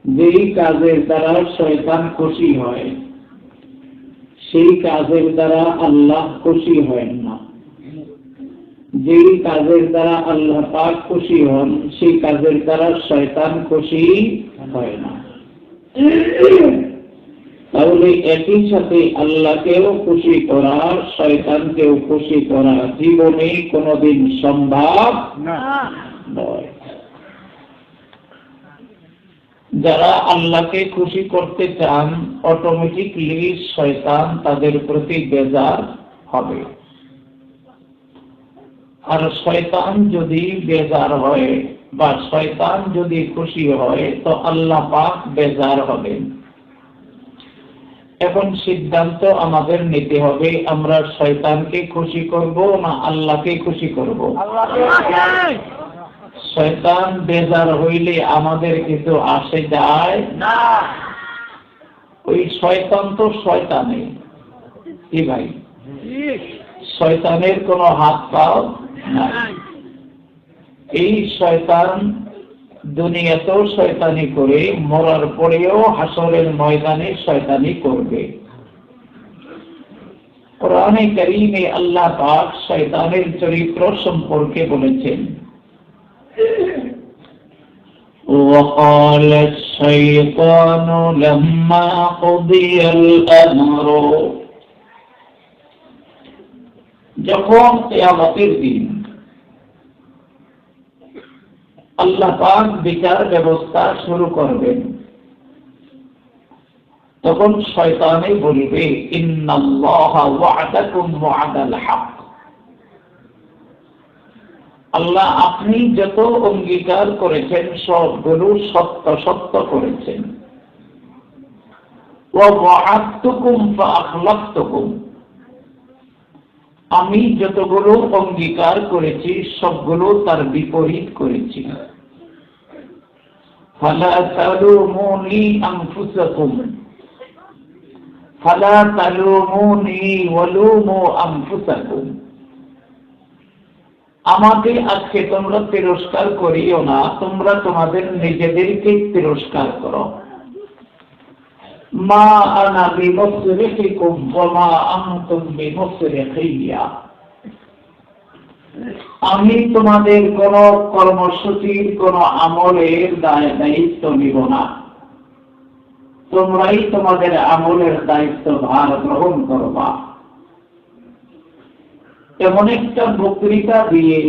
যেই কাজের দ্বারা শয়তান খুশি হয় সেই কাজের দ্বারা আল্লাহ খুশি হয় না। যেই কাজের দ্বারা আল্লাহ পাক খুশি হন সেই কাজের দ্বারা শয়তান খুশি হয় না। তাহলে একই সাথে আল্লাহকেও খুশি করা শয়তানকেও খুশি করা জীবনে কোনোদিন সম্ভব নয়। যারা আল্লাহকে খুশি করতে চান অটোমেটিকলি শয়তান তাদের প্রতি বেজার হবে। আর শয়তান যদি বেজার হয় বা শয়তান যদি খুশি হয় তো আল্লাহ পাক বেজার হবেন। এখন সিদ্ধান্ত আমাদের নিতে হবে, আমরা শয়তানকে খুশি করব না আল্লাহকে খুশি করব। শয়তান বেজার হইলে আমাদের কিছু আসে যায় না। ওই শয়তান তো শয়তানই, কি ভাই? শয়তানের কোনো হাত পাও নাই। এই শয়তান দুনিয়াতেও শয়তানি করে, মরার পরেও হাসরের ময়দানে শয়তানি করবে। কোরআনে কারীমে আল্লাহ পাক শয়তানের চরিত্র সম্পর্কে বলেছেন, وقال الشيطان لما قضي الأمر, যখন কিয়ামতের দিন আল্লাহ পাক বিচার ব্যবস্থা শুরু করবেন তখন শয়তানে বলবে ইন্নাল্লাহা ওয়া'দাকুম ওয়া'দাল হক, আল্লাহ আপনি যত অঙ্গীকার করেছেন সবগুলো সত্য সত্য করেছেন। ওয়া ওয়া'আদতুকুম ফাআখলাফতুকুম, আমি যতগুলো অঙ্গীকার করেছি সবগুলো তার বিপরীত করেছি। ফালা তালুমুনি আনফুসাকুম ফালা তালুমুনি ওয়ালুমু আনফুসাকুম, আমাকে আজকে তোমরা তিরস্কার করিও না, তোমরা তোমাদের নিজেদেরকে তিরস্কার করো। মা আনা বিমুসরিখিকুম ওয়া মা আনতুম বিমুসরিখিয়া, আমি তোমাদের কোন কর্মসূচির কোন আমলের দায়িত্ব নিব না, তোমরাই তোমাদের আমলের দায়িত্ব ভার গ্রহণ করবা। এমন একটা বক্তৃতা দিয়ে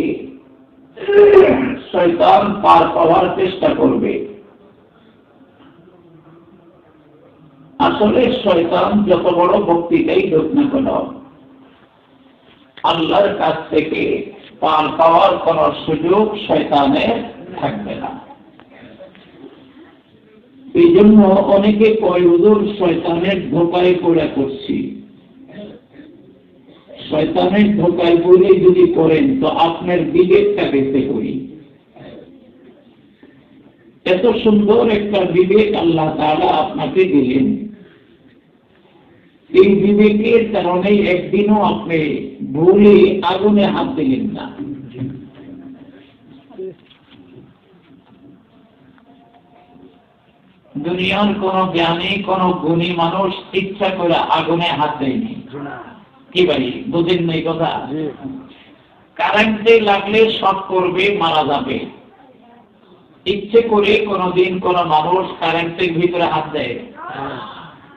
শয়তান পার পাওয়ার চেষ্টা করবে। আসলে শয়তান যত বড় বক্তৃতাই হোক না কেন আল্লাহর কাছ থেকে পার পাওয়ার কোন সুযোগ শয়তানের থাকবে না। এই জন্য অনেকে কয় হুজুর শয়তানের ধোঁকায় পড়ে করছি। শয়তানের ধোঁকায় পড়ে যদি করেন তো আপনার বিবেকটা বেঁচে করি। এত সুন্দর একটা বিবেক আল্লাহ তাআলা আপনাকে দিলেন, এই বিবেকের কারণে একদিনও আপনি ভুলে আগুনে হাত দিলেন না। দুনিয়ার কোন জ্ঞানী কোন গুণী মানুষ ইচ্ছা করে আগুনে হাত দেয়নি, কি ভাই বুঝেন না এই কথা? কারেন্টে লাগলে শক করবে, মারা যাবে। ইচ্ছে করে কোনদিন কোন মানুষ কারেন্টের ভিতরে হাত দেয়?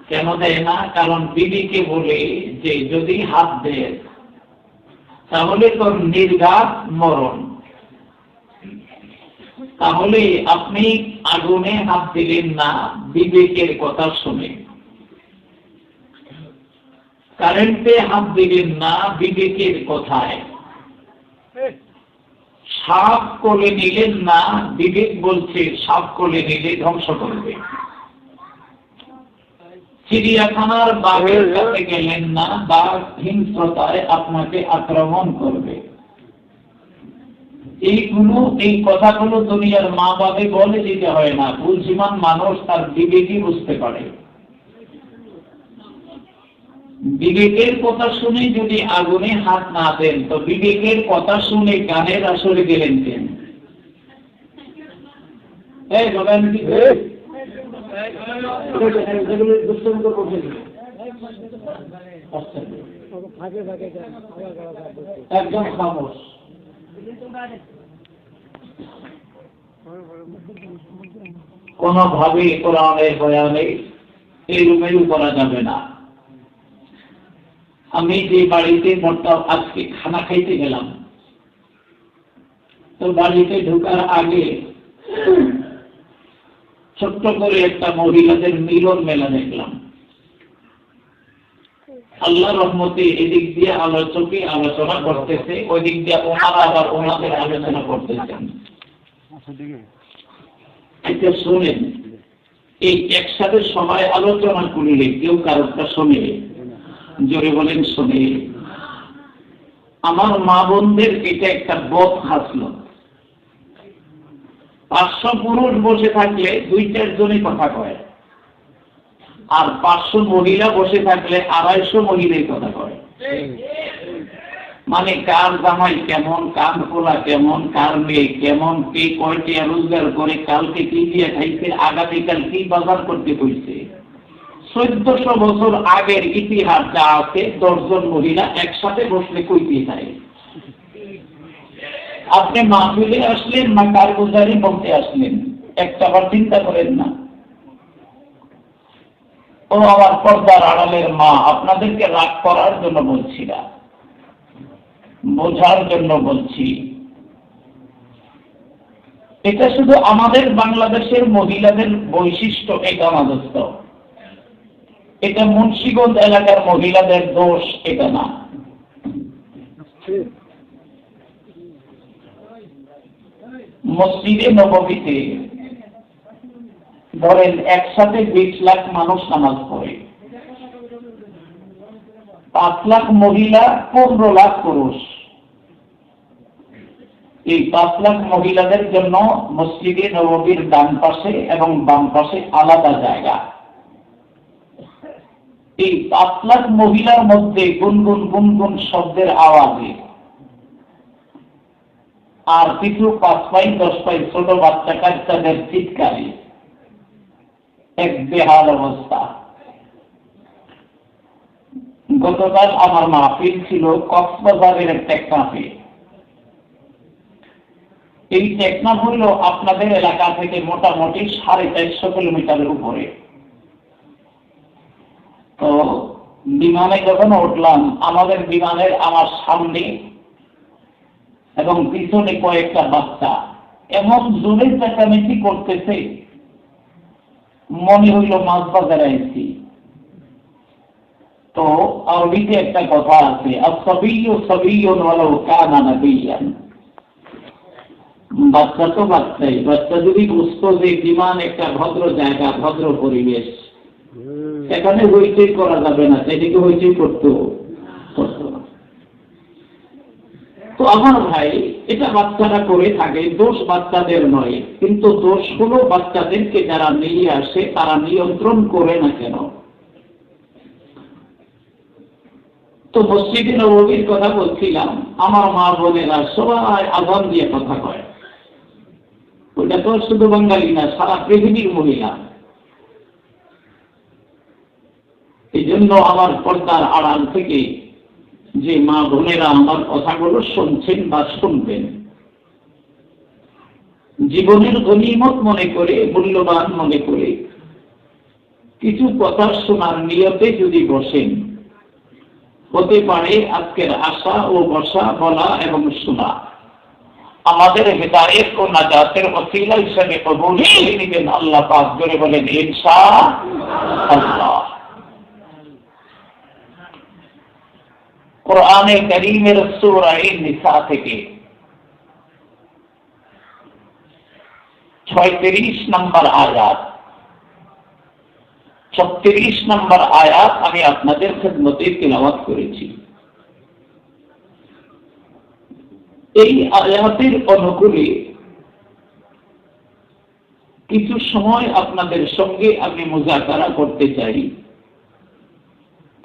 কেন দেয় না? কারণ বিবিকে বলে যে যদি হাত দেয় তাহলে তোর নির্ঘাত মরণ। তাহলে আপনি আগুনে হাত দিলেন না বিবেকের কথা শুনে, কারেন্টে হাত দিলেন না বিবেকের কথায়, সাপ কোলে নিলেন না বিবেক বলছে সাপ কোলে নিলে ধ্বংস করবে। চিড়িয়াখানার বাঘের কাছে গেলেন না, বাঘ হিংস্রতায় আপনাকে আক্রমণ করবে। এই কথাগুলো দুনিয়ার মা বাবা বলে দিতে হয় না, বুদ্ধিমান মানুষ তার বিবেকই বুঝতে পারে। বিবেকের কথা শুনে যদি আগুনে হাত না দেন তো বিবেকের কথা শুনে গানের আসরে গেলেন কেন? একদম খামোশ। কোনভাবে কোরআনের বয়ানে এলোমেলো করা যাবে না। আমি যে বাড়িতে মরতাম, আজকে খানা খাইতে গেলাম, তো বাড়িতে ঢোকার আগে ছোট্ট করে একটা মহিলাদের মিলন মেলা দেখলাম। আল্লাহ রহমতে এদিক দিয়ে আলোচকে আলোচনা করতেছে, ওই দিক দিয়ে ওনারা আবার ওনাদের আলোচনা করতেছেন। এটা শোনেন, এই একসাথে সবাই আলোচনা করলে কেউ কারোটা শোনে? জোরে বলেন শোনে। আমার মা বোনদের এটা একটা বদ খাসলত। 500 পুরুষ বসে থাকলে 2-4 জনই কথা কয়, আর 500 মহিলা বসে থাকলে 250 মহিলাই কথা কয়। মানে কার জামাই কেমন, কার কোলা কেমন, কার মেয়ে কেমন, কে কয়টি রোজগার করে, কালকে কি দিয়ে খাইছে, আগামীকাল কি বাজার করতে হয়েছে। 1400 বছর আগের ইতিহাস যা আছে 10 জন মহিলা একসাথে বসলে কইতে চায়। আপনি মাহফিলে আসলেন না কারগুজারি বলতে আসলেন, একটাবার চিন্তা করেন না। ও আমার পর্দার আড়ালের মা, আপনাদেরকে রাগ করার জন্য বলছি না, বোঝার জন্য বলছি। এটা শুধু আমাদের বাংলাদেশের মহিলাদের বৈশিষ্ট্য, এটা আমাদস্ত। এটা মুন্সিগঞ্জ এলাকার মহিলাদের দোষ, এটা না। মসজিদে নববীতে ধরেন একসাথে 20 লাখ মানুষ নামাজ পড়ে, 5 লাখ মহিলা, 15 লাখ পুরুষ। এই 5 লাখ মহিলাদের জন্য মসজিদে নববীর ডান পাশে এবং বাম পাশে আলাদা জায়গা। এই 5 লাখ মহিলার মধ্যে গুনগুন গুনগুন শব্দের আওয়াজে আর কিছু 5 পাই 10 পাই ছোট বাচ্চা কাচ্চাদের চিৎকারে এক বেহাল অবস্থা। গতকাল আমার মাহফিল ছিল কক্সবাজারের টেকনাফে। এই টেকনাফ হইল আপনাদের এলাকা থেকে মোটামুটি 450 কিলোমিটারের উপরে। তো বিমানে যখন উঠলাম, আমাদের বিমানের আমার সামনে এবং পিছনে কয়েকটা বাচ্চা এমন জোরে চেঁচামেচি করতেছে, মনে হইল মাছ বাজারে আইছি। তো আরবিতে একটা কথা আছে, আসবিয়্যু সাবিয়্যুন ওয়ালাউ কানা নাবিয়্যান। বাচ্চা তো বাচ্চাই, বাচ্চা যদি বুঝতো যে বিমান একটা ভদ্র জায়গা, ভদ্র পরিবেশ, সেখানে হইচই করা যাবে না, সেদিকে হইচই করতো। তো আমার ভাই, এটা বাচ্চারা করে থাকে, দোষ বাচ্চাদের নয়, কিন্তু দোষ হলো বাচ্চাদেরকে যারা নিয়ে আসে তারা নিয়ন্ত্রণ করে না কেন। তো মসজিদে নববীর কথা বলছিলাম, আমার মা বোনেরা সবাই আযান দিয়ে কথা কয়। ওটা তো শুধু বাঙালি না, সারা পৃথিবীর মহিলা। এই জন্য আমার পর্দার আড়াল থেকে যে মা বোনেরা আমার কথাগুলো শুনছেন বা শুনবেন, জীবনের গনিমত মনে করে, মূল্যবান মনে করে কিছু কথা শোনার নিয়তে যদি বসেন, হতে পারে আজকের আশা ও বসা, বলা এবং শোনা আমাদের হেদায়েত ও নাজাতের ওসিলা হিসেবে কবুল করে নেবেন আল্লাহ পাক। জোরে বলেন ইনশাআল্লাহ। কোরআনে কারীমের সূরা নিসা থেকে 36 নম্বর আয়াত, 36 নম্বর আয়াত আমি আপনাদের খেদমতে তিলাওয়াত করেছি। এই আয়াতের অনুকূলে কিছু সময় আপনাদের সঙ্গে আমি মুযাকারা করতে চাই।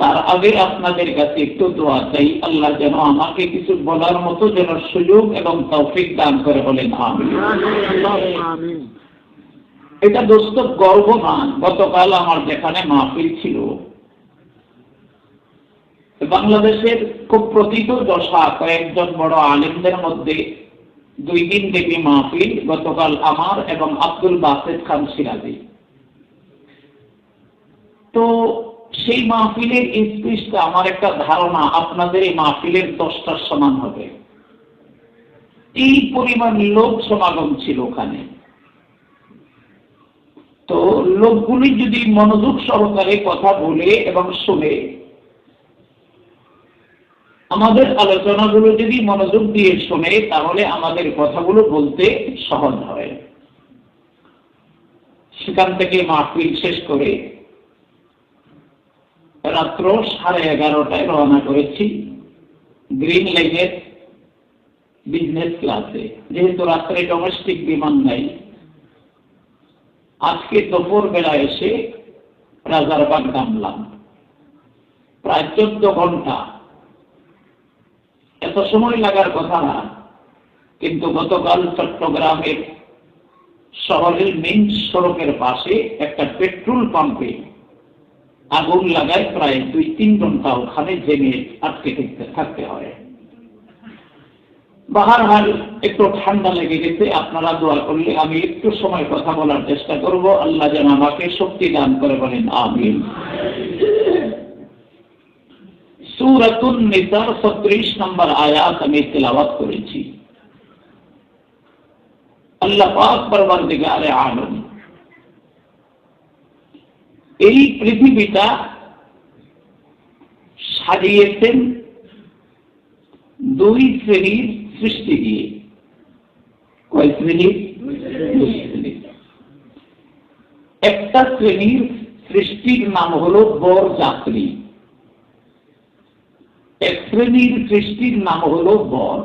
তার আগে আপনাদের কাছে একটু দোয়া চাই, আল্লাহ যেন আমাকে কিছু বলার মতো যেন সুযোগ এবং তৌফিক দান করে, বলেন আমিন। এটা দোস্ত গর্ব না। গতকাল আমার যেখানে মাহফিল ছিল, বাংলাদেশের খুব প্রথিত দশা কয়েকজন বড় আলেমদের মধ্যে 2 দিন ব্যাপী মাহফিল গতকাল আমার এবং আব্দুল বাসেদ খান সিরাজি। তো সেই মাহফিলের স্পিচটা আমার একটা ধারণা আপনাদের এই মাহফিলের 10টার সমান হবে। এই পরিমাণ লোক সমাগম ছিল ওখানে। তো লোকগুলি যদি মনোযোগ সহকারে কথা বলে এবং শুনে, আমাদের আলোচনাগুলো যদি মনোযোগ দিয়ে শুনে, তাহলে আমাদের কথাগুলো বলতে সহজ হয়। সেখান থেকে মাহফিল শেষ করে রাত্র 11:30টায় রওনা করেছি গ্রিন লাইনের বিজনেস ক্লাসে। যেহেতু রাত্রে ডোমেস্টিক বিমান নাই, আজকে দুপুর বেলা এসে রাজারবাগ নামলাম। প্রায় 14 ঘন্টা। এত সময় লাগার কথা না, কিন্তু গতকাল চট্টগ্রামের শহরের মেইন সড়কের পাশে একটা পেট্রোল পাম্পে আগুন লাগায় প্রায় 2-3 ঘন্টা ওখানে জেনে আটকে থাকতে হয়। বাহারহাল একটু ঠান্ডা লেগে গেছে। আপনারা দোয়া করলে আমি একটু সময় কথা বলার চেষ্টা করব। আল্লাহ যেন আমাকে শক্তি দান করে, বলেন আমিন। সূরাতুন নিসার 36 নম্বর আয়াত আমি তেলাওয়াত করেছি। আল্লাহ পাক পরওয়ারদিগারে আলম এই পৃথিবীটা সাজিয়েছেন 2 শ্রেণীর সৃষ্টি দিয়ে। কয় শ্রেণীর? 2 শ্রেণীর। একটা শ্রেণীর সৃষ্টির নাম হলো বরযাত্রী, এক শ্রেণীর সৃষ্টির নাম হলো বর।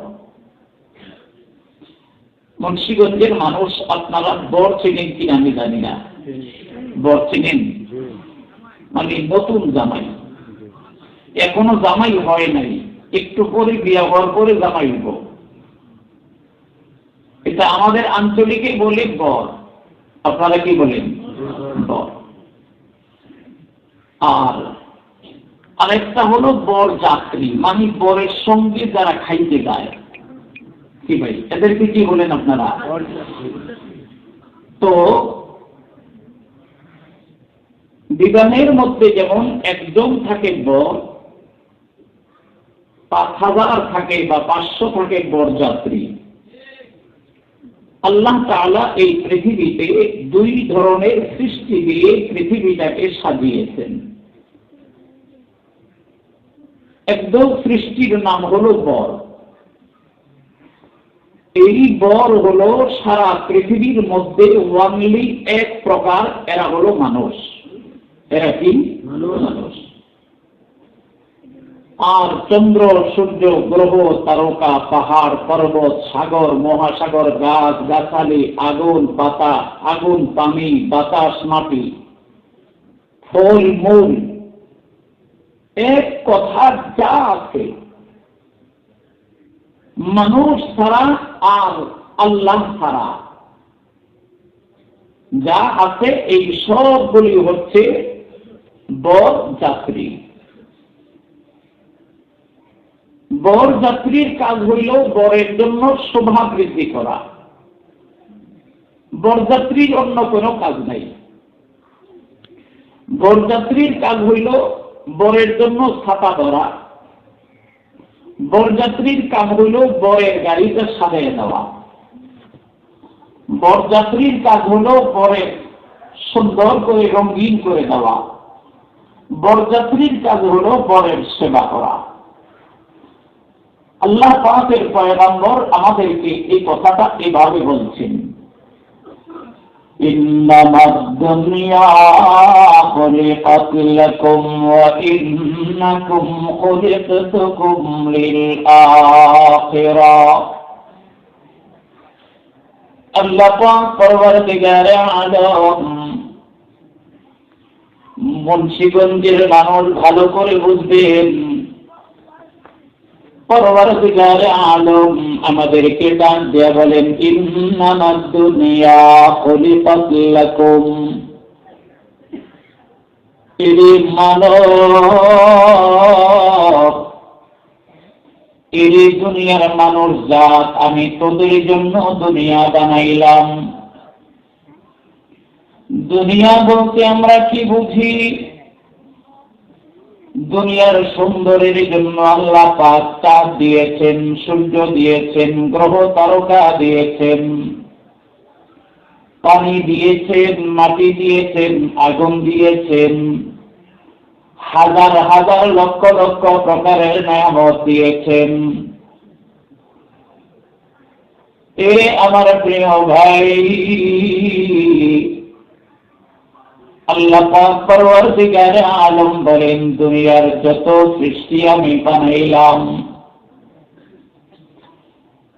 মুন্সিগঞ্জের মানুষ আপনারা বর চেনেন কি আমি জানি না। বর চেনেন মানে নতুন জামাই, এখনো জামাই হয় নাই, একটু পরে বিয়ে হওয়ার পরে জামাই হইব। এটা আমাদের আঞ্চলিকে বলে বর। আপনারা কি বলেন? বর। আর আরেকটা হলো বর যাত্রী, মানে বরের সঙ্গে যারা খাইতে যায়। কি ভাই, এদেরকে কি বলেন আপনারা? তো বিবাহের মধ্যে যেমন একজন থাকে বর, 5000 থাকে বা 500 থাকে বরযাত্রী। আল্লাহ তাআলা এই পৃথিবীতে 2 ধরনের সৃষ্টি দিয়ে পৃথিবীটাকে সাজিয়েছেন। একদম সৃষ্টির নাম হলো বর। এই বর হলো সারা পৃথিবীর মধ্যে ওয়ানলি এক প্রকার, এরা হলো মানুষ। এরা কি? মানুষ। আর চন্দ্র, সূর্য, গ্রহ, তারকা, পাহাড়, পর্বত, সাগর, মহাসাগর, গাছ গাছালি, আগুন পাতা, আগুন পানি, বাতাস মাটি, ফল মূল, এক কথা যা আছে মানুষ ছাড়া আর আল্লাহ ছাড়া যা আছে, এই সবগুলি হচ্ছে বরযাত্রী। বরযাত্রীর কাজ হইল বরের জন্য শোভা বৃদ্ধি করা। বরযাত্রীর অন্য কোনো কাজ নাই। বরযাত্রীর কাজ হইল বরের জন্য ছাতা ধরা। বরযাত্রীর কাজ হইল বরের গাড়িটা সাজিয়ে দেওয়া। বরযাত্রীর কাজ হলো বরের সুন্দর করে রঙিন করে দেওয়া। বরযাত্রীর কাজ হলো বরের সেবা করা। আল্লাহ পাকের পয়গম্বর আমাদেরকে এই কথাটা এভাবে বলছেন, ইন্নামাদ দুনিয়া খুলিকাত লাকুম ওয়া ইন্নাকুম খুলিকতুম লিল আখিরাহ। আল্লাহ পাক পরওয়ারদিগারে আলম মুন্সিগঞ্জের মানুষ ভালো করে বুঝবেন, পরওয়ারদিগারে আলম আমাদেরকে ডাক দিয়ে বলেন, ইন্নামাদ দুনিয়া খুলিকাত লাকুম, এরে মানব, এরে দুনিয়ার মানুষ জাত, আমি তোদের জন্য দুনিয়া বানাইলাম। দুনিয়া বলতে আমরা কি বুঝি? দুনিয়ার সৌন্দর্যের জন্য আল্লাহ পাক চাঁদ দিয়েছেন, সূর্য দিয়েছেন, গ্রহ তারকা দিয়েছেন, পানি দিয়েছেন, মাটি দিয়েছেন, আগুন দিয়েছেন, হাজার হাজার লক্ষ লক্ষ প্রকারের নিয়ামত দিয়েছেন। এ আমার প্রিয় ভাই, আল্লাহ পাক পরওয়ারদিগারে আলম বলেন, দুনিয়ার যত সৃষ্টি আমি বানাইলাম।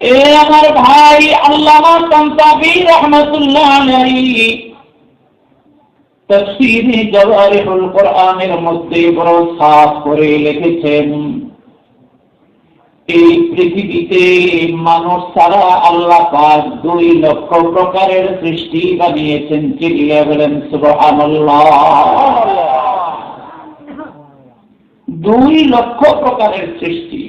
এ আমার ভাই আল্লামা তানতাবী রাহমাতুল্লাহ আলাইহি তাফসীরে জাওয়ারিহুল কোরআনের মধ্যে বড় সাফ করে লিখেছেন, এই পৃথিবীতে মানুষ ছাড়া আল্লাহ পাক 2 লক্ষ প্রকারের সৃষ্টি বানিয়েছেন। চিল্লিয়ে বলেন সুবহানাল্লাহ। 2 লক্ষ প্রকারের সৃষ্টি।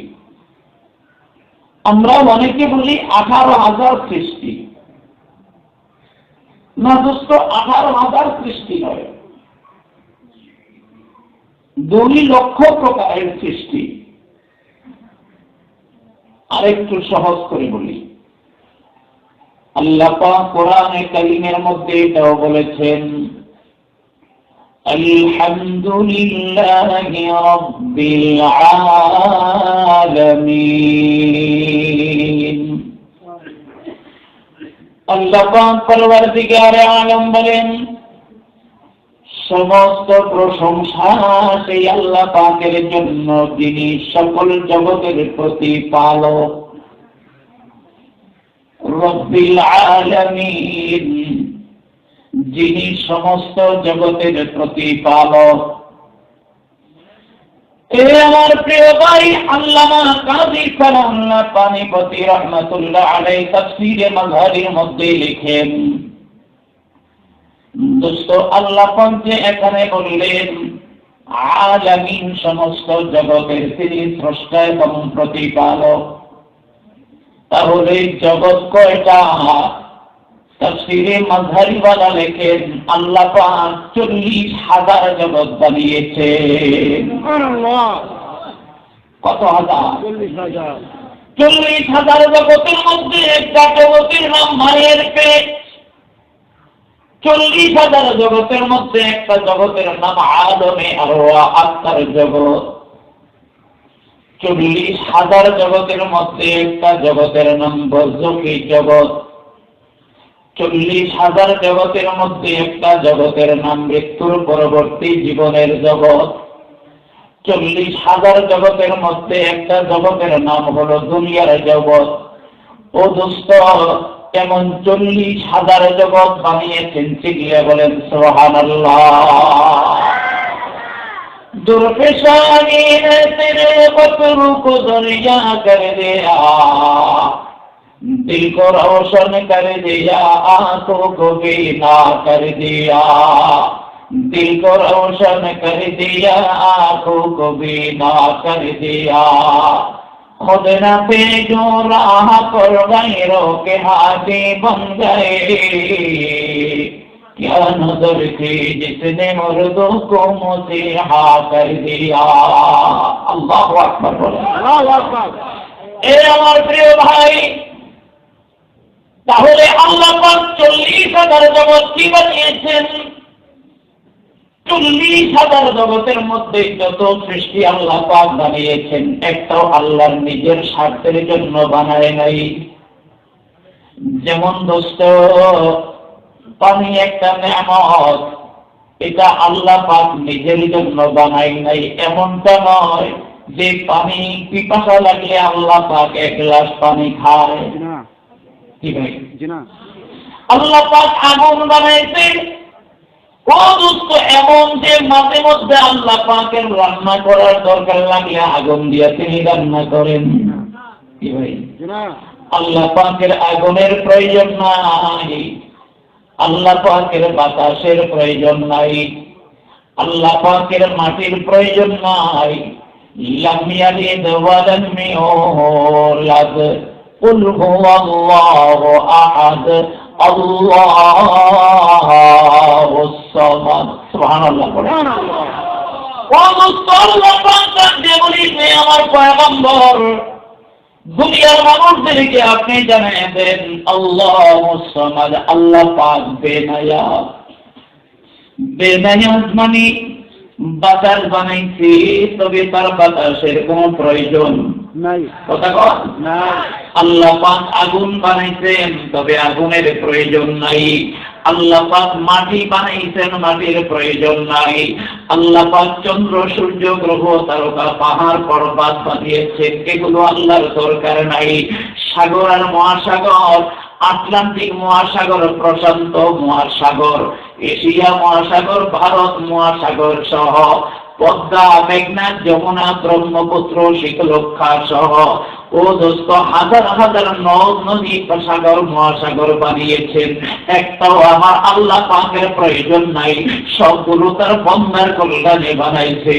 আমরা অনেকে বলি 18,000 সৃষ্টি। না দোস্ত, 18,000 সৃষ্টি নয়, 2 লক্ষ প্রকারের সৃষ্টি। আরেকটু সহজ করে বলি, আল্লাহ পাক কোরআনে কারীমের মধ্যে এটাও বলেছেন, আলহামদুলিল্লাহি রাব্বিল আলামিন। আল্লাহ পাক পরওয়ারদিগারে আলম বলেন, সমস্ত প্রশংসা সেই আল্লাহ পাকের জন্য, যিনি সকল জগতের প্রতিপালক। রব্বিল আলামিন, যিনি সমস্ত জগতের প্রতিপালক। এ আমার প্রিয় ভাই আল্লামা কাজী সালাউল্লাহ পানিপতি রাহমাতুল্লাহ আলাইহি তাফসীরে মাযহারের মধ্যে লিখেন, দোস্ত আল্লাহ পাক যে এখানে বললেন আলামিন, সমস্ত জগতের তিনি স্রষ্টা এবং প্রতিপালক, তাহলে জগৎ কয়টা? তাফসীরে মাযহারিওয়ালা লেখেন আল্লাহ পাক 40,000 জগৎ বানিয়েছেন। সুবহানাল্লাহ। কত হাজার? 40,000। 40,000 জগতের মধ্যে একটা জগতের নাম মায়ের পেট। 40,000 জগতের মধ্যে একটা জগতের নাম আলমে আরওয়াহ, আত্মার জগৎ। 40,000 জগতের মধ্যে একটা জগতের নাম বরজখী জগৎ। 40,000 জগতের মধ্যে একটা জগতের নাম মৃত্যুর পরবর্তী জীবনের জগৎ। 40,000 জগতের মধ্যে একটা জগতের নাম হলো দুনিয়ার জগৎ। ও দোস্ত, এমন 40,000 জগৎ বানিয়েছেন। চিল্লিয়ে বলেন সুবহানাল্লাহ। दुर्फिशानी है तेरे बतरू को दुनिया कर दिया, दिल को रोशन कर दिया, आंखों को बीना कर दिया, दिल को रोशन कर दिया, आंखों को बीना कर दिया। खुद न पे जो राह पर गैरों के हाथी बन गए, क्या नजर थी जिसने मुर्दों को मुसीहा कर दिया। अल्लाहु আকবার বলেন। আল্লাহু আকবার। এ আমার প্রিয় ভাই, তাহলে আল্লাহ পাক 40,000 জগৎ কি বানিয়েছেন? 40,000 জগতের মধ্যে যত সৃষ্টি আল্লাহ পাক বানিয়েছেন, একটাও আল্লাহর নিজের স্বার্থের জন্য বানায় নাই। যেমন দোস্ত, পানি একটা নেয়ামত, এটা আল্লাহ পাক নিজের জন্য বানায় নাই। এমনটা নয় যে পানি পিপাসা লাগলে আল্লাহ পাক 1 গ্লাস পানি খায়। কি ভাই? আল্লাহ পাক আগুন বানাইছেন। ও দোস্ত, এমন যে মাঝে মধ্যে আল্লাহ পাকের রান্না করার দরকার লাগলে আগুন দিয়ে তিনি রান্না করেন। কি ভাই? আল্লাহ পাকের আগুনের প্রয়োজন নাই, আল্লাহ পাকের বাতাসের প্রয়োজন নাই, আল্লাহ পাকের মাটির প্রয়োজন নাই। লাম ইয়ালিদ ওয়া লাম ইউলাদ, কুল হুয়াল্লাহু আহাদ, আল্লাহুস সামাদ। সুবহানাল্লাহ। সুবহানাল্লাহ। ওয়া মুসল্লাহ পাক দিয়ে বলি, আমার পয়গম্বর, দুনিয়ার মানুষদেরকে আপনি জানিয়ে দেন আল্লাহুস সামাদ, আল্লাহ পাক বেনায়াজ। বেনায়াজ মানে বাতাস বানাইছি, তবে তার বাতাসের কোনো প্রয়োজন নাই। কথা কন না। আল্লাহ পাক আগুন বানাইছেন, তবে আগুনের প্রয়োজন নাই। আল্লাহ পাক মাটি বানাইছেন, মাটির প্রয়োজন নাই। আল্লাহ পাক চন্দ্র, সূর্য, গ্রহ, তারকা, পাহাড়, পর্বত বানিয়েছেন, এগুলো আল্লাহর দরকার নাই। সাগর আর মহাসাগর, আটলান্টিক মহাসাগর, প্রশান্ত মহাসাগর, এশিয়া মহাসাগর, ভারত মহাসাগর সহ পদ্মা, মেঘনা, যমুনা, ব্রহ্মপুত্র, শীতলক্ষা সহ ও দোস্ত হাজার হাজার নদ নদী, সাগর, মহাসাগর বানিয়েছেন। একটাও আমার আল্লাহ পাকের প্রয়োজন নাই, সবগুলো তার বন্দার কল্যাণে বানাইছে।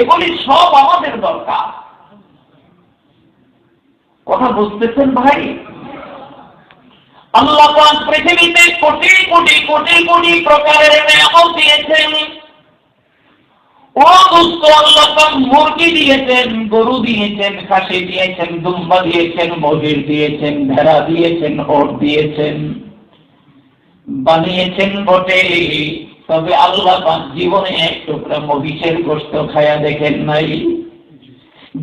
এগুলি সব আমাদের দরকার। কথা বুঝতেছেন ভাই? আল্লাহ পাক পৃথিবীতে কোটি কোটি কোটি কোটি প্রকারের নিয়ামত দিয়েছেন। ও দোস্ত, আল্লাহ পাক মুরগি দিয়েছেন, গরু দিয়েছেন, খাসি দিয়েছেন, দুম্বা দিয়েছেন, মহিষ দিয়েছেন, ভেড়া দিয়েছেন, ওট দিয়েছেন, বানিয়েছেন বটে। তবে আল্লাহ পাক জীবনে এক টুকরা মহিষের গোশত খায়া দেখেন নাই,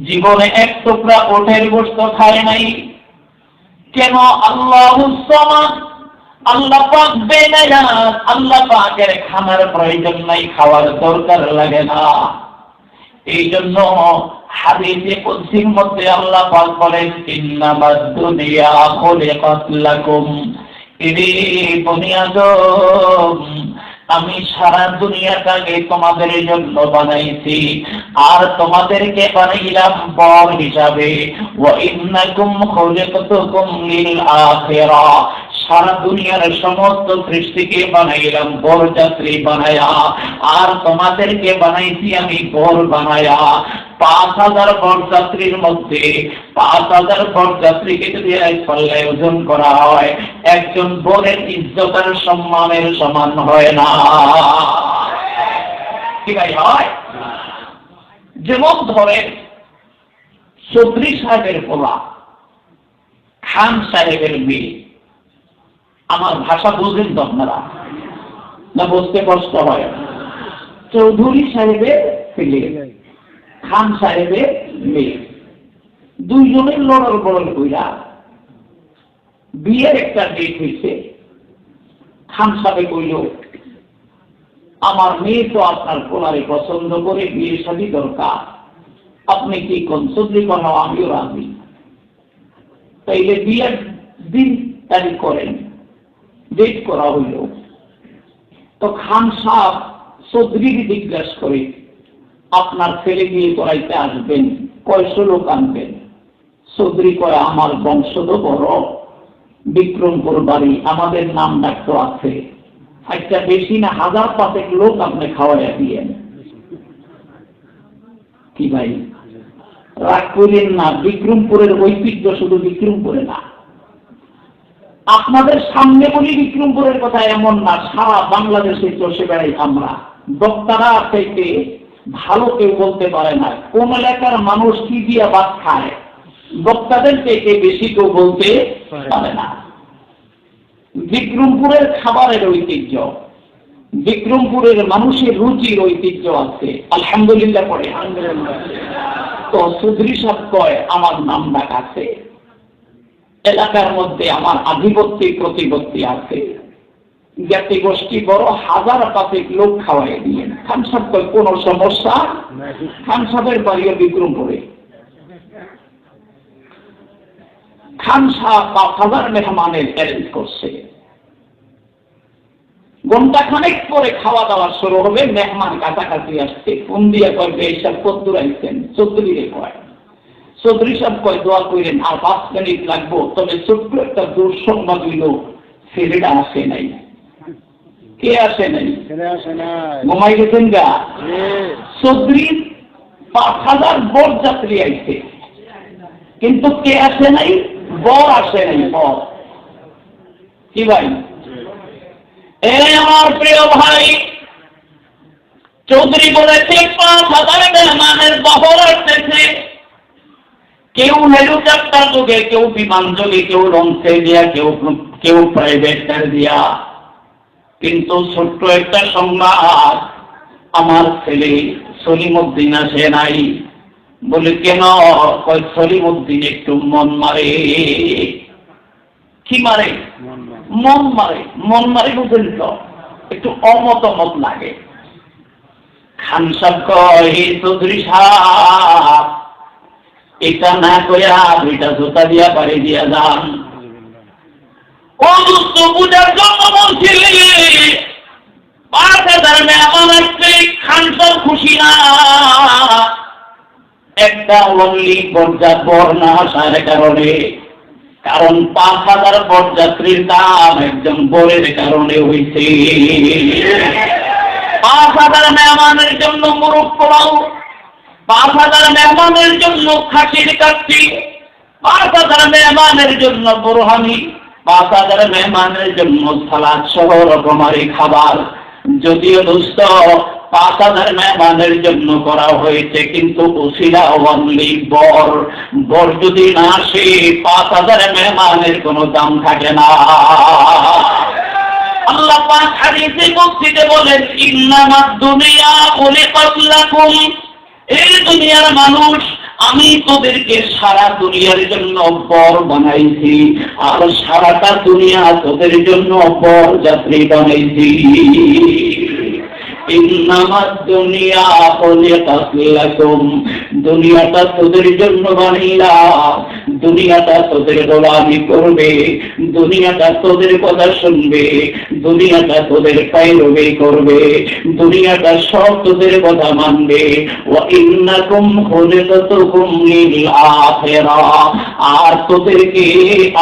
জীবনে এক টুকরা ওটের গোশত খায় নাই। কেন? আল্লাহুস সামাদ, আল্লাহ পাক বেনায়াজ, আল্লাহ পাকের খানার প্রয়োজন নাই, খাওয়ার দরকার লাগে না। এই জন্য হাদিসে কুদসির মধ্যে আল্লাহ পাক বলেন, ইন্নামাদ দুনিয়া খুলিকাত লাকুম, ইরে বনি আদম, আমি সারা দুনিয়াটাকে তোমাদের জন্য বানাইছি, আর তোমাদেরকে বানাইলাম বর হিসাবে। ওয়া ইন্নাকুম খুলিকতুকুম লিল আখিরা, সারা দুনিয়ার সমস্ত সৃষ্টিকে বানাইলাম বরযাত্রী বানায়া, আর তোমাদেরকে বানাইছি আমি বর বানায়া। ৫,০০০ বরযাত্রীর মধ্যে ৫,০০০ বরযাত্রীকে যদি এক পাল্লায় ওজন করা হয়, একজন বরের ইজ্জত আর সম্মানের সমান হয় না। কি ভাই হয়? যেমন ধরেন চৌধুরী সাহেবের পোলা, খান সাহেবের মেয়ে। আমার ভাষা বুঝেন তো আপনারা? না বুঝতে কষ্ট হয়? চৌধুরী সাহেবের ছেলে, খান সাহেবের মেয়ে, দুইজনের লড়ার বড় কইরা বিয়ের একটা ডেট হয়েছে। খান সাহেব কইল, আমার মেয়ে তো আপনার পোলারে পছন্দ করে, বিয়ের শাদী দরকার, আপনি কি কোন চৌধুরী কোনো? আমিও রাজি। তাইলে বিয়ের দিন তারিখ করেন, ডেট করা হইল। তো খান সাহেব চৌধুরীকে জিজ্ঞাসা করে, আপনার ছেলে বিয়ে করাইতে আসবেন, কয়শো লোক আনবেন? চৌধুরী কয়, আমার বংশ তো বড়, বিক্রমপুর বাড়ি, আমাদের নাম ডাকতো আছে, একটা বেশি না ১,০০০ লোক আপনি খাওয়াইয়া দিয়েন। কি ভাই রাগ করেন না, বিক্রমপুরের ঐতিহ্য শুধু বিক্রমপুরে না, আপনাদের সামনে বলি বিক্রমপুরের কথা এমন না, সারা বাংলাদেশে চষে বেড়াই আমরা। বক্তারা থেকে ভালো কেউ বলতে পারে না, কোন এলাকার মানুষ কি দিয়া ভাত খায়, বক্তাদের থেকে বেশি কেউ বলতে পারে না। বিক্রমপুরের খাবারের ঐতিহ্য, বিক্রমপুরের মানুষের রুচির ঐতিহ্য আছে, আলহামদুলিল্লাহ পড়ে। তো চৌধুরী সাহেব কয়, আমার নাম ডাক আছে, এলাকার মধ্যে আমার আধিপত্য প্রতিপত্তি আছে, জাতি গোষ্ঠী বড়, ১,০০০ লোক খাওয়াই দিয়ে। খান সাহেব কয়, কোন সমস্যা? খান সাহেবের বাড়িও বিক্রমপুরে। খান সাহেব ৫,০০০ মেহমানের অ্যারেঞ্জ করছে। ঘন্টা খানেক পরে খাওয়া দাওয়া শুরু হবে, মেহমান কাছাকাছি আসছে, ফোন দিয়ে করবে এইসব কদ্দুর আইছেন, চৌধুরীরে কয়, চৌধুরী সব কয় দোয়া করেন আর 5 মিনিট লাগবো, তবে ছোট্ট একটা দুঃসংবাদ হইল ছেলেটা আসে নাই। কে আসে নাই? ঘুমাই গেছেন গা। চৌধুরীর 5,000 বরযাত্রী আইছে, কিন্তু কে আসে নাই? বর আসে নাই। বর কি ভাই? আমার প্রিয় ভাই, চৌধুরী বলেছে 5,000 মেহমানের বহর আসতেছে। কেউ হেলিকপ্টার যোগে, কেউ বিমান যোগে, কেউ লঞ্চে দিয়া, কেউ প্রাইভেট কার দিয়া। কিন্তু ছোট্ট একটা সংবাদ, আমার ছেলে সলিমউদ্দিন আসে নাই। বলে কেন? কয় সলিমউদ্দিন একটু মন মারে। কি মারে? মন মারে। মন মারে বুঝেন তো, একটু অমতামত লাগে। খান সাহেব কয়, চৌধুরী সাহেব এটা না কইয়া 2টা জুতা দিয়া বাড়ি দিয়া যান। ও দুষ্ট বুঝার জন্য বলছিলি 5,000 মেহমান আসছে, খান সাহেব খুশি না। একটা অনলি বর না আসার কারণে, কারণ 5,000 বরযাত্রীর দাম একজন বরের কারণে হয়েছে। 5,000 মেহমানের জন্য মুরগ পোলাও, 5,000 মেহমানের জন্য খাসির কাচ্চি, 5,000 মেহমানের জন্য বোরহানি, 5,000 মেহমানের জন্য সালাদ সহ রকমারি খাবার। যদিও দোস্ত 5,000 মেহমানের জন্য করা হয়েছে, কিন্তু উসিলা অনলি বর। বর যদি না আসে 5,000 মেহমানের কোনো দাম থাকে না। আল্লাহ পাক হাদিসে কুদসিতে বলেন, ইন্নামাদ দুনিয়া খুলিকাত লাকুম, এই দুনিয়ার মানুষ আমি তোদেরকে সারা দুনিয়ার জন্য বর বানাইছি, আর সারাটা দুনিয়া তোদের জন্য বর যাত্রী বানাইছি। ইন্নামাদ দুনিয়া খুলিকাত লাকুম, দুনিয়াটা তোদের জন্য বানাইলাম। দুনিয়াটা তোদের গোলামি করবে, দুনিয়াটা তোদের কথা শুনবে, দুনিয়াটা তোদের পায়রবি করবে, দুনিয়াটা সব তোদের কথা মানবে। ওয়া ইন্নাকুম খুলিকাতুকুম লিল আখিরাহ, আর তোদেরকে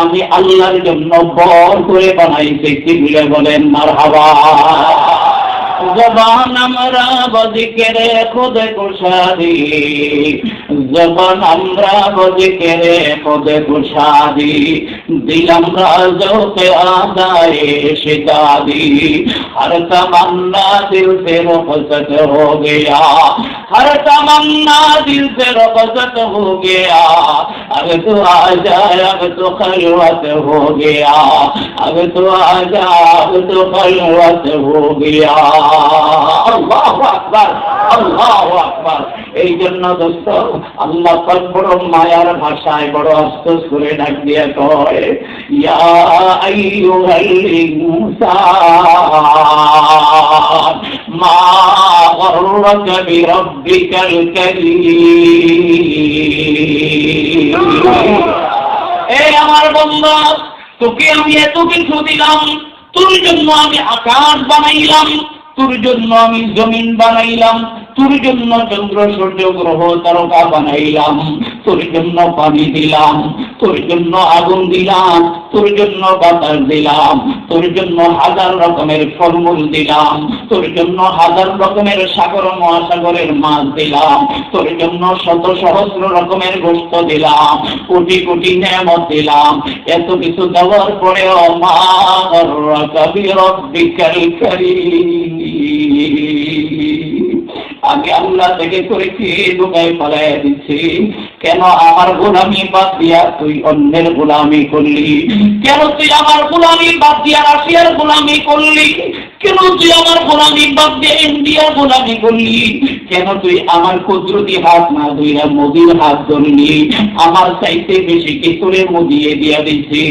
আমি আল্লাহর জন্য বর করে বানাইছি। কি বলেন মারহাবা। জবান আমরা বজিকেরে খুদে কুশাদি, জবান আমরা বজিকেরে খুদে কুশাদি, দিলাম রাজোকে আদায়ে শিদাদি, हर तमन्ना दिल से रुखसत हो गया, हर तमन्ना दिल से रुखसत हो गया, अब तो आजा अब तो खलवत हो गया, अब तो आजा अब तो खलवत हो गया। আল্লাহু আকবার, আল্লাহু আকবার। এই জন্য দোস্ত আল্লাহ পাক বড় মায়ার ভাষায় বড় আফসোস করে ডাক দিয়া কয়, ইয়া আইয়ুহাল ইনসান মা গররাকা বিরাব্বিকাল কারীম। এই আমার বান্দা, তোকে আমি এত কিছু দিলাম, তোর জন্য আমি আকাশ বানাইলাম, তোর জন্য আমি জমিন বানাইলাম, তোর জন্য চন্দ্র সূর্য গ্রহ তারকা বানাইলাম, তোর জন্য পানি দিলাম, তোর জন্য আগুন দিলাম, তোর জন্য বাতাস দিলাম, তোর জন্য হাজার রকমের ফলমূল দিলাম, তোর জন্য হাজার রকমের সাগর মহাসাগরের মাছ দিলাম, তোর জন্য শত সহস্র রকমের গোশত দিলাম, কোটি কোটি নেয়ামত দিলাম। এত কিছু দেওয়ার পরেও মা গররাকা বিরাব্বিকাল কারীম, আমি আল্লাহ থেকে করেছি ঢুকাই ফেলাই দিচ্ছি। কেন আমার গোলামি বাদ দিয়া তুই অন্যের গোলামি করলি? কেন তুই আমার গোলামি বাদ দিয়া রাশিয়ার গোলামি করলি? কেন তুই আমার গোলামি বাদ দিয়ে ইন্ডিয়ার গোলামি করলি? কেন তুই আমার কুদরতি হাত না ধইরা মোদির হাত ধরলি? আমার চাইতে বেশি কি তোরে মোদিয়ে দিয়া দিচ্ছে,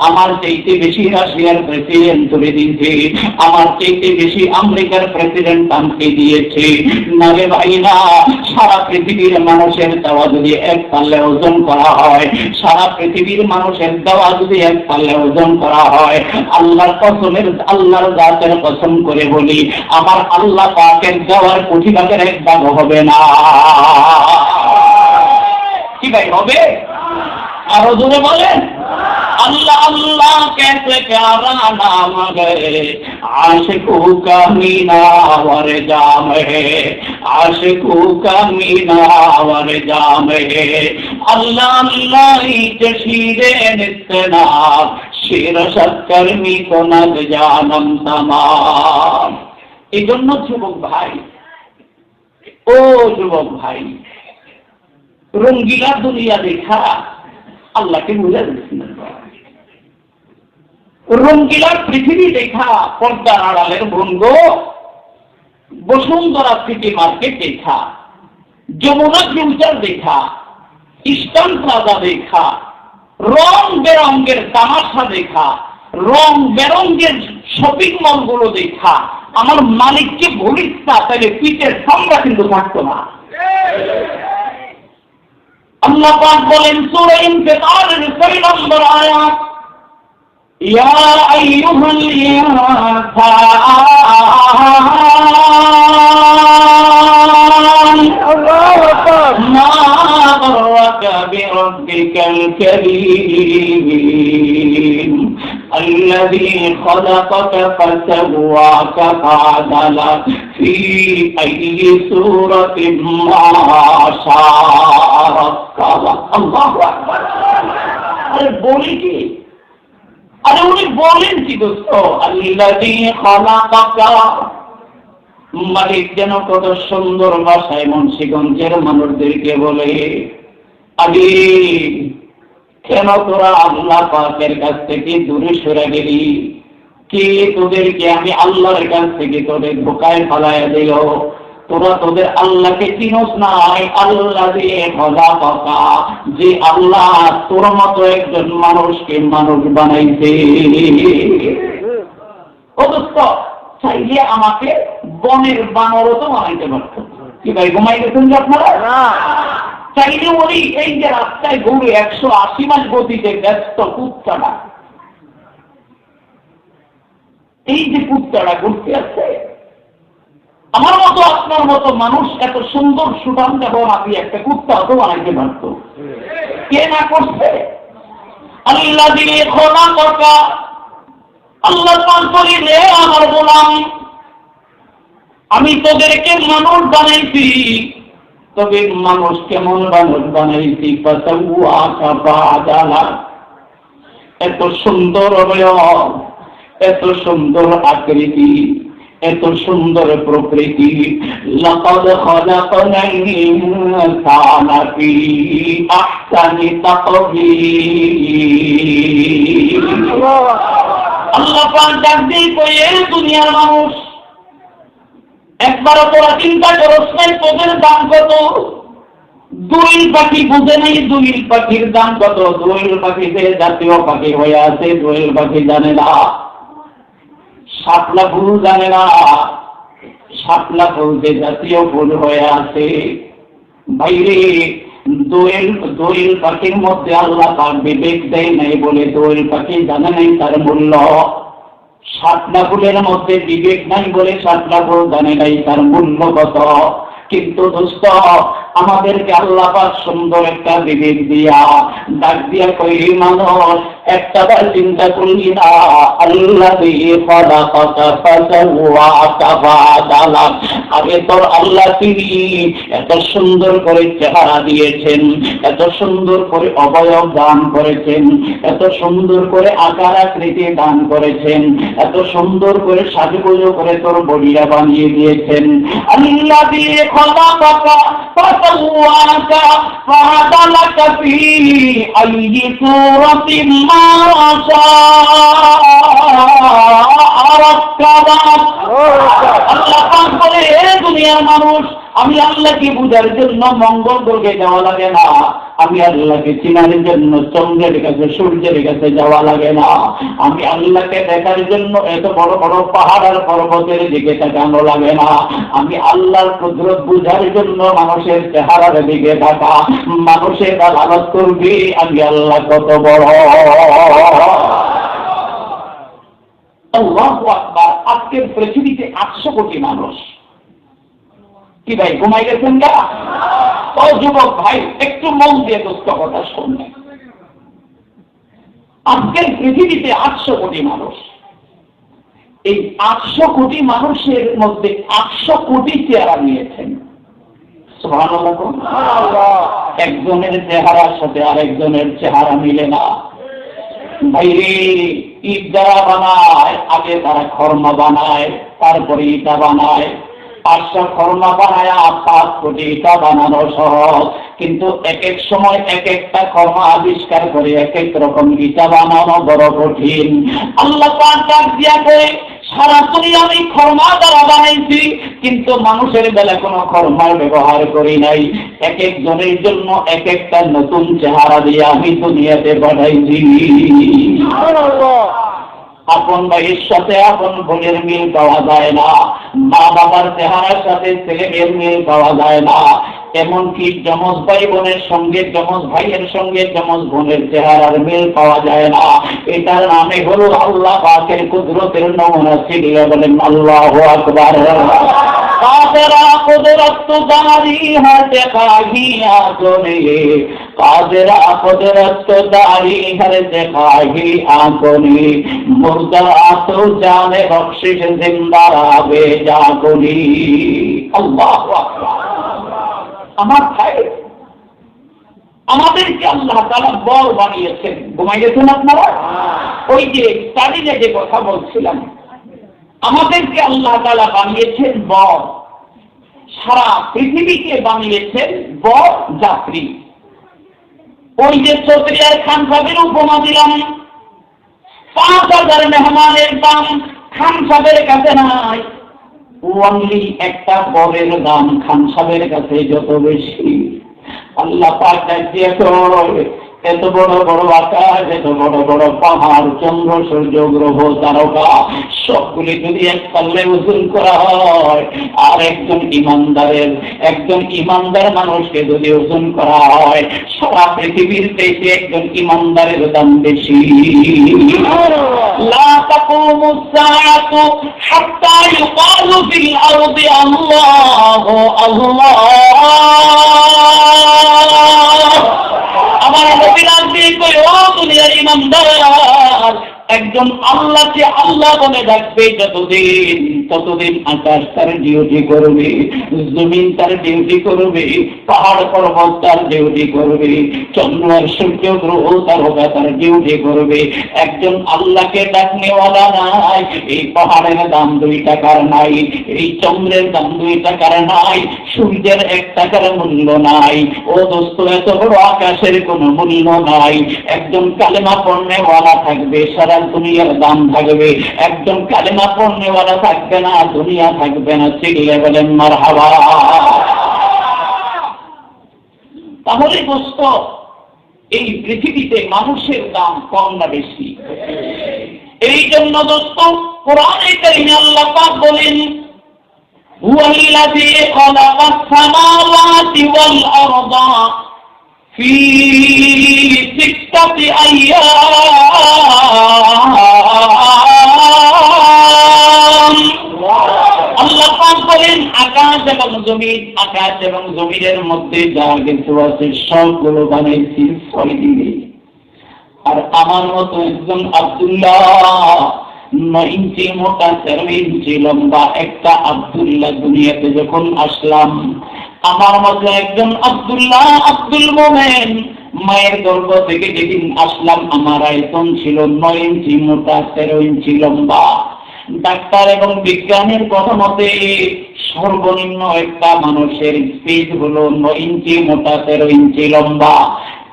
আমার চাইতে বেশি রাশিয়ার প্রেসিডেন্ট ধরে দিচ্ছে, আমার চাইতে বেশি আমেরিকার প্রেসিডেন্ট আমাকে দিয়েছে। না রে ভাই না, সারা পৃথিবীর মানুষের দেওয়া যদি এক পাল্লে ওজন করা হয়, সারা পৃথিবীর মানুষের দেওয়া যদি এক পাল্লে ওজন করা হয়, আল্লাহর কসমের, আল্লাহর জাতের কসম কসম করে বলি, আমার আল্লাহ পাকের দেওয়ার কোটি ভাগের এক ভাগ হবে না। কি ভাই হবে? আরো জোরে বলেন। अल्लाह अल्लाह कैसे प्यारा नाम है, आशिकों का मीना वर जाम है, आशिकों का मीना वर जाम है। अल्लाह अल्लाह ही जशीरे निस्तना, शीर शक्करमी को नद जानम तमाम। এই জন্য যুবক ভাই, ও যুবক ভাই, রঙ্গিলা দুনিয়া দেখা আল্লাহকে ভুলে দিচ্ছেন। রঙ্গিলা পৃথিবী দেখা পর্দার আড়ালের ভঙ্গ, বসুন্ধরা সিটি মার্কেট দেখা, যমুনা ফিউচার দেখা, ইস্টার্ন প্লাজা দেখা, রং বেরঙ্গের তামাশা দেখা, রং বেরঙ্গের শপিং মলগুলো দেখা আমার মালিককে ভুলিস না, তাহলে পিঠের সামরা কিন্তু থাকতো না। আল্লাহ পাক বলেন সূরা ইনফিতারের 6 নম্বর আয়াত, ইয়া আইয়ুহাল ইনসান আল্লাহু আকবার মা গাররাকা বিরাব্বিকাল কারীম الذي خلقك فسواك فعدلك في أي سورة ما شاء ركبك। الله أكبر। अरे बोली की, अरे उन्हें बोलें की दोस्तों, الذي خلقك, মালিক যেন কত সুন্দর ভাষায় মুন্সিগঞ্জের মানুষদেরকে বলে, আগে কেন তোরা আল্লাহ পাকের কাছ থেকে দূরে সরে গেলি? কে তোদেরকে আমি আল্লাহর কাছ থেকে তোদের ধোকায় ফেলাইয়া দিল? তোরা তোদের আল্লাহকে চিনোস নাই। আল্লাহ দিয়ে খোদা পাকা, যে আল্লাহ তোর মতো একজন মানুষকে মানুষ বানাইছে। ও দোস্ত, চাইলে আমাকে বনের বানরও তো বানাইতে পারত। কি ভাই ঘুমাই গেছেন যে আপনারা? চাইলে ওই এই যে রাস্তায় ঘুরে 180 মাইল গতিতে ব্যস্ত কুত্তাটা, এই যে কুত্তাটা ঘুরতে আসছে, আমার মতো আপনার মতো মানুষ এত সুন্দর সুঠাম যখন আপনি একটা কুত্তা তো বানাইতে পারত। কে না করছে? আল্লাহ দিয়ে খোলা কথা। আল্লাহ বলি রে আমার গোলাম, আমি তোদেরকে মানুষ বানাইছি, তবে মানুষ কেমন মানুষ বানাইছি? এত সুন্দর অবয়ব, এত সুন্দর আকৃতি, এত সুন্দর প্রকৃতি। লাকাদ খালাকনাল ইনসানা ফি আহসানি তাকবীর। আল্লাহ পাক ডাক দিয়ে কয়ে, দুনিয়ার মানুষ, একবার তোরা চিন্তা করস নাই তোদের দাম কত? দোয়েল পাখি বুঝে নাই দোয়েল পাখির দাম কত? দোয়েল পাখি যে জাতীয় পাখি হয়ে আছে, দোয়েল পাখি জানে না। শাপলা ফুল জানে না, শাপলা ফুল যে জাতীয় ফুল হয়ে আছে। বাইরে দোয়েল পাখির মধ্যে আল্লাহ পাক বিবেক দেয় নাই বলে দোয়েল পাখি জানে নাই তার মূল্য। শাপলা ফুলের মধ্যে বিবেক নাই বলে শাপলা ফুল জানে নাই তার মূল্য কত। কিন্তু দোস্ত, আমাদেরকে আল্লাহ পাক সুন্দর একটা বিবেক দিয়া ডাক দিয়া কই, মানুষ একটা বার চিন্তা করলি না? আল্লাহ দিয়ে খলাকাকা ফাসাওয়াকা ফাআদালাক। আগে তোর আল্লাহ তিনি এত সুন্দর করে চেহারা দিয়েছেন, এত সুন্দর করে অবয়ব দান করেছেন, এত সুন্দর করে আকার আকৃতি দান করেছেন, এত সুন্দর করে সাজুগুজু করে তোর বডিটা বানিয়ে দিয়েছেন। আল্লাহ দিয়ে খলাকাকা ফাসাওয়াকা ফাআদালাক ফি আইয়ি সূরাতিন মা আল্লাহ পাক বলে, দুনিয়ার মানুষ, আমি আল্লাহকে বুঝার জন্য মঙ্গল গ্রহে যাওয়া লাগে না, আমি আল্লাহকে চিনার জন্য চন্দ্রের কাছে সূর্যের কাছে যাওয়া লাগে না, আমি আল্লাহকে দেখার জন্য এত বড় বড় পাহাড় আর পর্বতের দিকে তাকানো লাগে না, আমি আল্লাহর কুদরত বুঝার জন্য মানুষের চেহারার দিকে তাকা। মানুষের আলাদা করবি আমি আল্লাহ কত বড়। আল্লাহু আকবার। আজকের পৃথিবীতে 800 কোটি মানুষ। কি ভাই ঘুমাই গেছেন না? ও যুবক ভাই, একটু মন দিয়ে দোস্ত কথা শুনবেন। আজকের পৃথিবীতে 800 কোটি মানুষ। এই 800 কোটি মানুষের মধ্যে 800 কোটি চেহারা নিয়েছেন। সুবহানাল্লাহ। একজনের চেহারার সাথে আরেকজনের চেহারা মিলে না। ভাইরে, ইট যারা বানায় আগে তারা খর্মা বানায়, তারপরে ইটা বানায়। 500 খর্মা বানায় 5 কোটি ইটা বানানো সহজ, কিন্তু এক এক সময় এক একটা খর্মা আবিষ্কার করে এক এক রকম ইটা বানানো বড় কঠিন। আল্লাহ পাক ডাক দিয়া করে, সারা দুনিয়া আমি খর্মা দ্বারা বানাইছি, কিন্তু মানুষের বেলা কোনো খর্মার ব্যবহার করি নাই। এক একজনের জন্য এক একটা নতুন চেহারা দিয়ে আমি দুনিয়াতে পাঠাইছি। আপন ভাইয়ের সাথে আপন বোনের মিল পাওয়া যায় না, মা বাবার চেহারার সাথে ছেলে মেয়ের মিল পাওয়া যায় না, এমনকি যমজ ভাই বোনের সঙ্গে যমজ ভাইয়ের সঙ্গে যমজ বোনের চেহারার মিল পাওয়া যায় না। এটার নামে হলো আল্লাহ পাকের কুদরতের নমুনা। ছিড়িয়ে বলেন আল্লাহু আকবার। কাদেরা কুদরত দারি হাতে কাহিয়া জনে, কাদেরা কুদরত দারি হাতে কাহিয়া জনে, মুর্দা তো জানে বখশিশ জিন্দা রাবে জাগনি। আল্লাহু আকবার। আমার ভাই, আমাদেরকে আল্লাহ তাআলা বল বানিয়েছেন। ঘুমাই গেছেন আপনারা? ওই যে স্টাডিতে যে কথা বলছিলাম, আমাদেরকে আল্লাহ তাআলা বানিয়েছেন বল, সারা পৃথিবীকে বানিয়েছেন বল যাত্রী। ওই যে চৌধুরীর খান সাহেবের উপমা দিলাম, 5000 মেহমানের দাম খান সাহেবের কাছে নাই। ওনলি একটা বরের দাম খান সাহেবের কাছে যত বেশি। আল্লাহ পাক দিয়ে এত বড় বড় আকাশ, এত বড় বড় পাহাড়, চন্দ্র সূর্য গ্রহ তারকা সবগুলি যদি এক পাল্লে ওজন করা হয়, আর একজন ইমানদার মানুষকে যদি ওজন করা হয়, সারা পৃথিবীর দেশে একজন ইমানদারের দাম বেশি। লা তাকুমুস সাআতু হাত্তা ইউকালু ফিল আরদি আল্লাহু আল্লাহ। আমার নবীরা দিয়ে কই, ও দুনিয়ার ইমানদার, একজন আল্লাহকে আল্লাহ বলে ডাকবে ততদিন আকাশ তার ডিউটি করবে, জমিন তার ডিউটি করবে, পাহাড় পর্বত তার ডিউটি করবে, চন্দ্র আর সূর্য গ্রহ তারকা তার ডিউটি করবে। একজন আল্লাহকে ডাকনেওয়ালা নাই, এই পাহাড়ের দাম 2 টাকার নাই, এই চন্দ্রের দাম 2 টাকার নাই, সূর্যের 1 টাকার মূল্য নাই। ও দোস্ত, এত বড় আকাশের কোনো মূল্য নাই। একজন কালেমা পড়নেওয়ালা থাকবে, সারা দুনিয়ার দাম থাকবে। একজন কালেমা পড়নেওয়ালা থাকবে না, দুনিয়া থাকবে না। চিল্লে বলেন মারহাবা। তাহলে দোস্ত, এই পৃথিবীতে মানুষের দাম কম না বেশি? এই জন্য দোস্ত, কোরআনে কারিমে আল্লাহ পাক বলেন, হুয়াল্লাযী খালাকাস সামাওয়াতি ওয়াল আরদা ফি 6 আইয়াম। আল্লাহ পাক বলেন, আকাশ এবং জমিনের মধ্যে যা কিছু আছে সবগুলো বানাইছি 6 দিনে। আর আমার মতো একজন আব্দুল্লাহ 9 ইঞ্চি মোটা 13 ইঞ্চি লম্বা একটা আব্দুল্লাহ দুনিয়াতে যখন আসলাম, আমার মতো একজন আব্দুল্লাহ আব্দুল মোমেন মায়ের গর্ভ থেকে যেদিন আসলাম, আমার আয়তন ছিল 9 ইঞ্চি মোটা 13 ইঞ্চি লম্বা। ডাক্তার এবং বিজ্ঞানের কথা মতে সর্বনিম্ন একটা মানুষের স্পিড হলো 9 ইঞ্চি মোটা 13 ইঞ্চি লম্বা।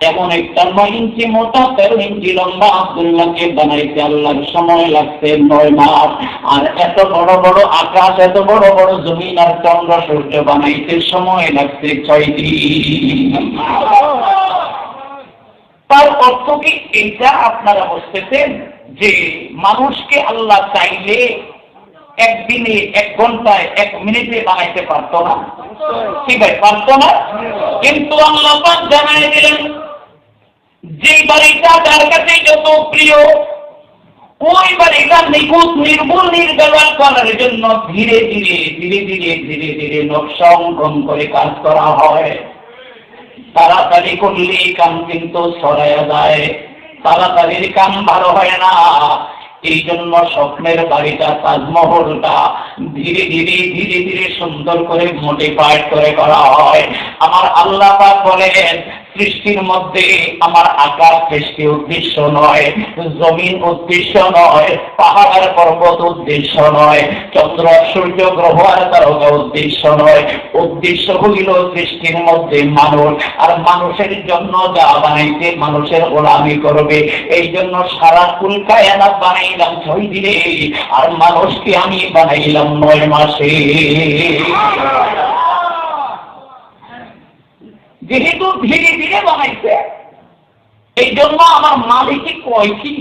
এমন একটা 9 ইঞ্চি মোটা 13 ইঞ্চি লম্বা আব্দুল্লাহকে বানাইতে আল্লাহর সময় লাগছে 9 মাস। আর এত বড় বড় আকাশ, এত বড় বড় জমিন আর চন্দ্র সূর্য বানাইতে সময় লাগছে 6 দিন। তার অর্থ কি এইটা আপনারা বুঝতেছেন যে মানুষকে আল্লাহ চাইলে একদিনে, 1 ঘন্টায়, 1 মিনিটে বানাইতে পারতো না? কি ভাই, পারতো না? কিন্তু আল্লাহ পাক জানাই দিলেন, যে বাড়িটা যার কাছে যত প্রিয়, ওই বাড়িটা নিখুঁত নির্ভুল নির্বেজাল করার জন্য ধীরে ধীরে ধীরে ধীরে ধীরে ধীরে নকশা অঙ্কন করে কাজ করা হয়। তাড়াতাড়ি করলে কাম কিন্তু ছড়াইয়া যায়, তাড়াতাড়ির কাম ভালো হয় না। এই জন্য স্বপ্নের বাড়িটা, তাজমহলটা ধীরে ধীরে ধীরে ধীরে সুন্দর করে মডিফাইড করে করা হয়। আমার আল্লাহ পাক বলেন, সৃষ্টির মধ্যে আমার আকাশ সৃষ্টি উদ্দেশ্য নয়, জমিন উদ্দেশ্য নয়, পাহাড় আর পর্বত উদ্দেশ্য নয়, চন্দ্র সূর্য গ্রহ আর তারকা উদ্দেশ্য নয়। উদ্দেশ্য হইল সৃষ্টির মধ্যে মানুষ, আর মানুষের জন্য যা বানাইতে মানুষের গোলামি করবে। এই জন্য সারা কুল কায়নাত বানাইলাম 6 দিনে, আর মানুষকে আমি বানাইলাম 9 মাসে। যেহেতু ধীরে ধীরে বানাইছে, এই জন্য আমার মালিককে কয় কি,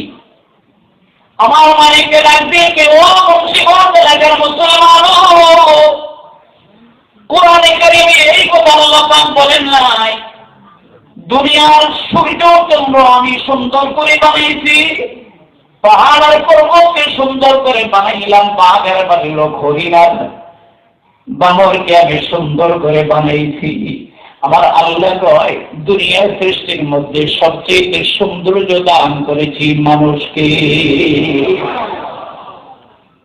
আমার মালিককে ডাকবে কে, ও মুসলিম এলাকার মুসলমান, কোরআনে কারিমে এই কথা আল্লাহ পাক বলেন নাই, দুনিয়ার সূর্য চন্দ্র আমি সুন্দর করে বানাইছি, পাহাড় আর পর্বতকে সুন্দর করে বানাইলাম, বাঘের বাড়িল হরিণার বানরকে আমি সুন্দর করে বানাইছি। আমার আল্লাহ কয়, দুনিয়ার সৃষ্টির মধ্যে সবচেয়ে সৌন্দর্য দান করেছি মানুষকে।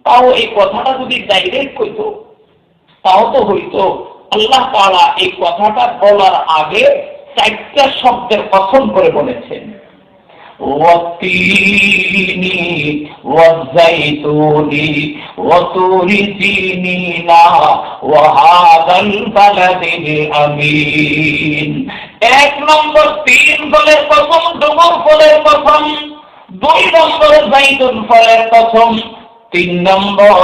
তাও এই কথাটা যদি ডাইরেক্ট কইতো তাও তো হইতো। আল্লাহ তাআলা এই কথাটা বলার আগে 4টা শব্দের কসম করে বলেছেন, والتين والزيتون وطور سينين وهذا البلد الأمين। 1 নম্বর 3 ফলের কসম, ডুমুর ফলের কসম। 2 নম্বর জাইতুন ফলের কসম। 3 নম্বর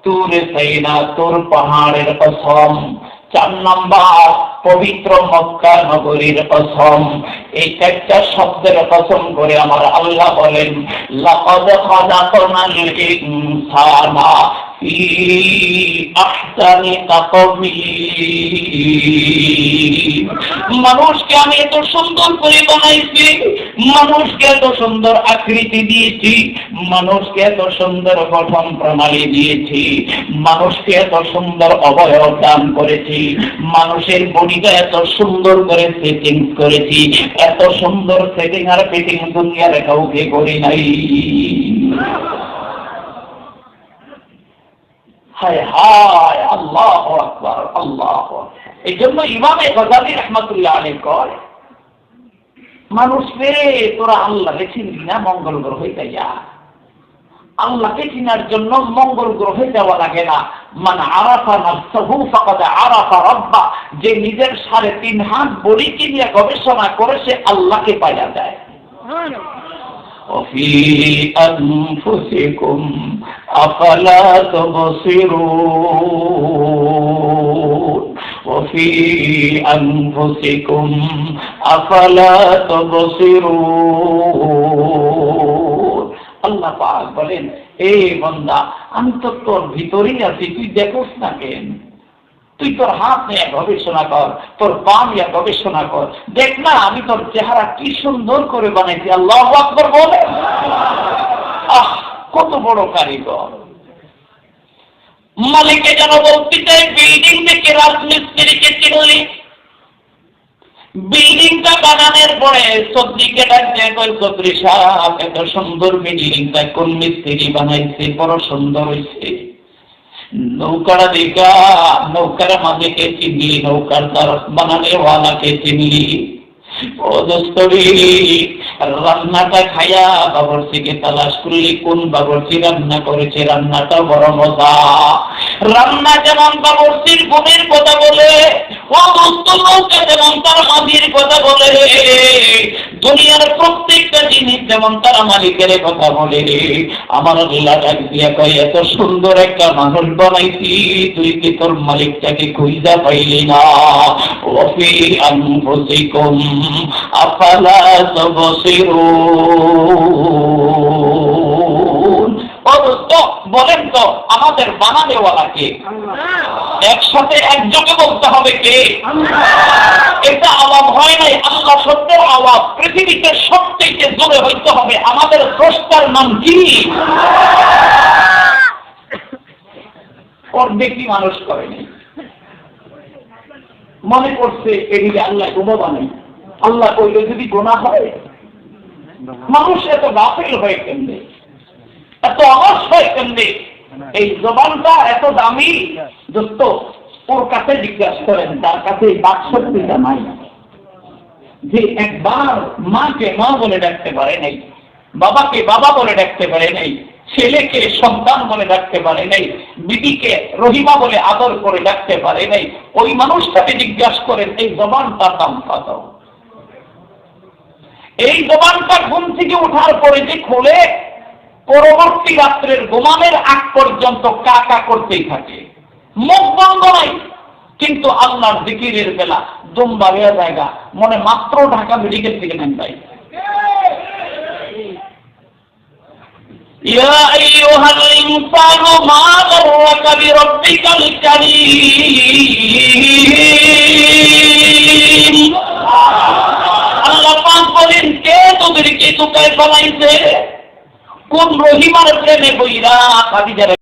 তুর সাইনা, তুর পাহাড়ের কসম। 4 নম্বর পবিত্র মক্কা নগরীর কসম। এই 4টা শব্দের কসম করে আমার আল্লাহ বলেন, লাকাদ খালাকনাল ইনসানা ফি আহসানি তাকওয়িম। মানুষকে আমি এত সুন্দর করে বানাইছি, মানুষকে এত সুন্দর আকৃতি দিয়েছি, মানুষকে এত সুন্দর গঠন প্রণালী দিয়েছি, মানুষকে এত সুন্দর অবয়ব দান করেছি, মানুষের বডিটা এত সুন্দর করে সেটিং করেছি। এত সুন্দর সেটিং আর ফিটিং দুনিয়ার কাউকে করি নাই। হায় হায়, আল্লাহু আকবার, আল্লাহু আকবার। এই জন্য ইমাম গজালী রাহমাতুল্লাহ আলাইহি কয়, মানুষকে তোরা আল্লাহকে চিনবি না, মঙ্গল গ্রহে যাইয়া। আল্লাহকে চিনার জন্য মঙ্গল গ্রহে যাওয়া লাগে না। মান আরাফা নাফসাহু ফাকাদ আরাফা রাব্বা। যে নিজের 3.5 হাত বডিকে নিয়ে গবেষণা করে সে আল্লাহকে পাওয়া যায়। وفي أنفسكم أفلا تبصرون وفي أنفسكم أفلا تبصرون। আল্লাহ পাক বলেন, এই বান্দা আমি তো তোর ভিতরেই আছি, তুই দেখোস না কেন? তুই তোর হাত নিয়ে গবেষণা কর, তোর পা নিয়ে গবেষণা কর, দেখ না আমি তোর চেহারা কি সুন্দর করে বানাইছি। আল্লাহু আকবার বলে, আহ কত বড় কারিগর। মালিকে যেন বলতে চাই, বিল্ডিং থেকে রাজমিস্ত্রিকে চিনলি। বিল্ডিংটা বানানোর পরে চৌধুরীকে ডাকতে কই, চৌধুরী সাহেব এত সুন্দর বিল্ডিংটা কোন মিস্ত্রি বানাইছে, বড় সুন্দর হয়েছে। নৌকাটা দেখা নৌকার মাঝেকে চিনলি, নৌকার তার বানানেওয়ালাকে চিনলি। ও দোস্তরি, রান্নাটা খাইয়া বাবরচিকে তালাশ করলি, কোন বাবরচি রান্না করেছে, রান্নাটা বড় মজা। রান্না যেমন বাবরচির গুণের কথা বলে, ও দোস্ত নৌকা যেমন তার মাঝির কথা বলে, দুনিয়ার প্রত্যেকটা জিনিস যেমন তার মালিকের কথা বলে। আমার লীলা ডাক দিয়া কয়, এত সুন্দর একটা মানুষ বানাইছি, তুই কি তোর মালিকটাকে খুঁজা পাইলি না? ওয়াফি আনফুসিকুম আফালা তুবসিরুন। বলেন তো আমাদের বানানেওয়ালাকে একসাথে একযোগে বলতে হবে কে? এটা আওয়াজ হয় নাই, আল্লাহ সত্যের আওয়াজ। পৃথিবীতে সবথেকে জোরে হইতে হবে আমাদের স্রষ্টার নাম কি? অর্ধেকই মানুষ করেনি, মনে করছে এদিকে আল্লাহ গুণা বানাই। আল্লাহ কইলে যদি গুণা হয়, মানুষ এত গাফিল হয়ে কেমনে, এত অলস হয়ে কেমনে? এই জবানটা এত দামি, দোস্ত ওর কাছে জিজ্ঞাসা করেন তার কাছে এই বাকশক্তিটা নাই, যে একবার মাকে মা বলে ডাকতে পারে নাই, বাবাকে বাবা বলে ডাকতে পারে নাই, ছেলেকে সন্তান বলে ডাকতে পারে নাই, বিবিকে রহিমা বলে আদর করে ডাকতে পারে নাই। ওই মানুষটাকে জিজ্ঞাসা করেন এই জবানটার দাম কত? এই জবানটা ঘুম থেকে ওঠার পরে যে খোলে, পরবর্তী রাত্রের ঘুমানোর আগ পর্যন্ত কাকা করতেই থাকে, মুখ বন্ধ নাই, কিন্তু আল্লাহর জিকিরের বেলা দুম্বা হয়ে জায়গা মনে মাত্র ঢাকা মেডিকেল থেকে নেন ভাই। ইয়া আইয়ুহাল ইনসানু মা গাররাকা বিরাব্বিকাল কারীম। আল্লাহ পাক বলেন কে তোদেরকে ধোঁকায় ফেলাইছে? কোন রহিমার প্রেমে বইরা খাদিজার